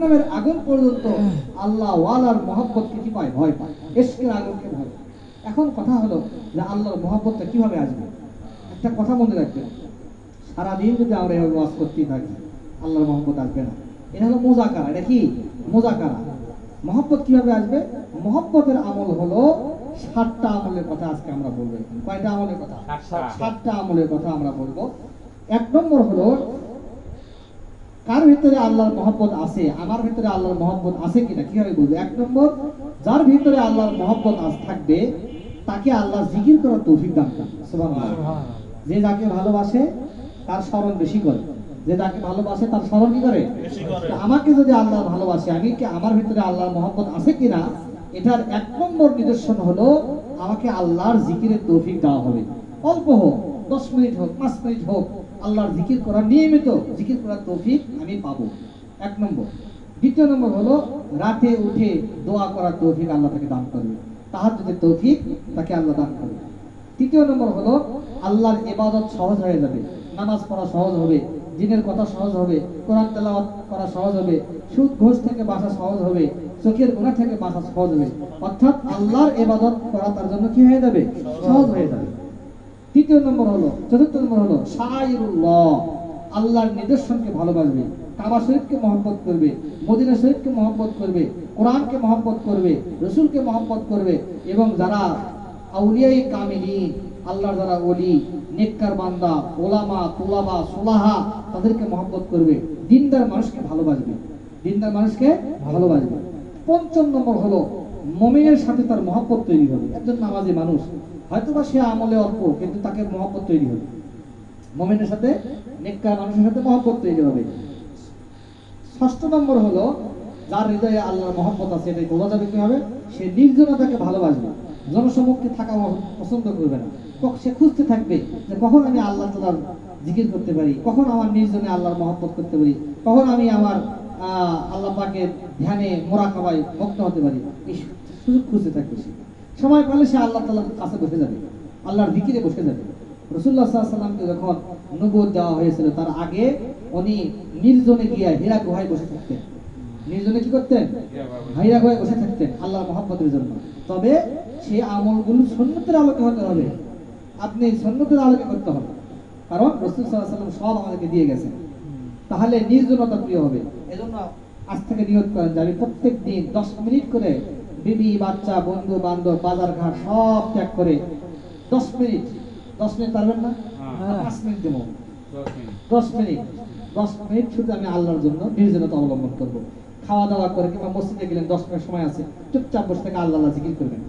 জাহান্নামের আগুন পর্যন্ত আল্লাহ ওয়ালার মহব্বতকে কি পায়? ভয় পায়, ইশকের আগুনকে ভয় পায়। এখন কথা হলো যে আল্লাহর মহব্বতটা কিভাবে আসবে? একটা কথা মনে রাখবেন, সারাদিন যদি আমরা এভাবে ওয়াজ করতেই থাকি আল্লাহর মহব্বত আসবে না। এটা হলো মুজাকারা। এটা কি মুজাকারা? মহব্বত কিভাবে আসবে? মহব্বতের আমল হলো 7টা আমলের কথা আজকে আমরা বলবো। কয়টা আমলের কথা? 7টা আমলের কথা আমরা বলবো। 1 নম্বর হলো, কার ভিতরে আল্লাহর মহব্বত আছে? আমার ভিতরে আল্লাহর মহব্বত আছে কিনা কিভাবে বলবো? 1 নম্বর, যার ভিতরে আল্লাহর মহব্বত থাকবে তাকে আল্লাহ জিকির করার তৌফিক দান করেন। সুবহানাল্লাহ। যে যাকে ভালোবাসে তার স্মরণ বেশি করে, যে যাকে ভালোবাসে তার স্মরণ কি করে? বেশি করে। আমাকে যদি আল্লাহ ভালোবাসে, আমি কি আমার ভিতরে আল্লাহর মহব্বত আছে কিনা, এটার 1 নম্বর নিদর্শন হলো আমাকে আল্লাহর জিকিরের তৌফিক দেওয়া হবে। অল্প হোক, 10 মিনিট হোক, 5 মিনিট হোক, আল্লাহর জিকির করার, নিয়মিত জিকির করার তৌফিক আমি পাবো। 1 নম্বর। 2 নম্বর হলো রাতে উঠে দোয়া করার তৌফিক আল্লাহ তাকে দান করবে, তাহাজ্জুদের তৌফিক তাকে আল্লাহ দান করবে। 3 নম্বর হলো আল্লাহর ইবাদত সহজ হয়ে যাবে, নামাজ পড়া সহজ হবে, দ্বীনের কথা সহজ হবে, কোরআন তেলাওয়াত করা সহজ হবে, সুদ ঘুষ থেকে বাঁচা সহজ হবে, চোখের গুনাহ থেকে বাঁচা সহজ হবে। অর্থাৎ আল্লাহর ইবাদত করা তার জন্য কি হয়ে যাবে? সহজ হয়ে যাবে। 4 নম্বর হলো শায়রুল্লাহ, আল্লাহর নিদর্শনকে ভালোবাসবে, কাবা শরীফকে মহব্বত করবে, মদিনা শরীফকে মহব্বত করবে, কোরআনকে মহব্বত করবে, রসুলকে মহব্বত করবে, এবং যারা আউলিয়ায়ে কামিলিন, আল্লাহর যারা ওলি, নেককার বান্দা, ওলামা, তুলাবা, সুলাহা, তাদেরকে মহব্বত করবে, দিনদার মানুষকে ভালোবাসবে, দিনদার মানুষকে ভালোবাসবে। 5 নম্বর হলো মুমিনের সাথে তার মহব্বত তৈরি হবে। একজন নামাজি মানুষ হয়তোবা সে আমলে অল্প, কিন্তু তাকে মহব্বত তৈরি হবে, মুমিনের সাথে, নেককার মানুষের সাথে মহব্বত তৈরি হবে। 6 নম্বর হলো যার হৃদয়ে আল্লাহর মহব্বত আছে, এটাই বোঝা যাবে কিভাবে? সে নির্জনতাকে ভালোবাসবে, জনসমক্ষে থাকা পছন্দ করবে না। সে খুঁজতে থাকবে যে কখন আমি আল্লাহ তাআলার জিকির করতে পারি, কখন আমার নির্জনে আল্লাহর মহব্বত করতে পারি, কখন আমি আমার আল্লাহ পাকের ধ্যানে মোরাকাবায় মগ্ন হতে পারি। এই সুযোগ খুঁজতে থাকবে। সে সময় পেলে সে আল্লাহ তাআলার কাছে বসে যাবে, আল্লাহর জিকিরে বসে যাবে। রাসূলুল্লাহ সাল্লাল্লাহু আলাইহি ওয়াসাল্লামকে যখন নবুয়ত দেওয়া হয়েছিল, তার আগে উনি নির্জনে গিয়ে হীরা গুহায় বসে থাকতেন। নির্জনে কি করতেন? হীরা গুহায় বসে থাকতেন আল্লাহর মহব্বতের জন্য। তবে সেই আমলগুলো সুন্নতের আলোকে হতে হবে, আপনি সুন্নতের আলোকে করতে হবে, কারণ রাসূল সাল্লাল্লাহু আলাইহি ওয়াসাল্লাম সব আমাদেরকে দিয়ে গেছেন। তাহলে নির্জনতা প্রিয় হবে। এজন্য আজ থেকে নিয়ত করেন যে আমি প্রত্যেক দিন 10 মিনিট করে বিবি, বাচ্চা, বন্ধু বান্ধব, বাজার ঘাট সব ত্যাগ করে 10 মিনিট পারবেন না? 5 মিনিট দেবো, 10 মিনিট শুধু আমি আল্লাহর জন্য নির্জনতা অবলম্বন করবো। খাওয়া দাওয়া করে কিংবা মসজিদে গেলেন 10 মিনিট সময় আছে, চুপচাপ বসে থেকে আল্লাহ জিকির করবেন।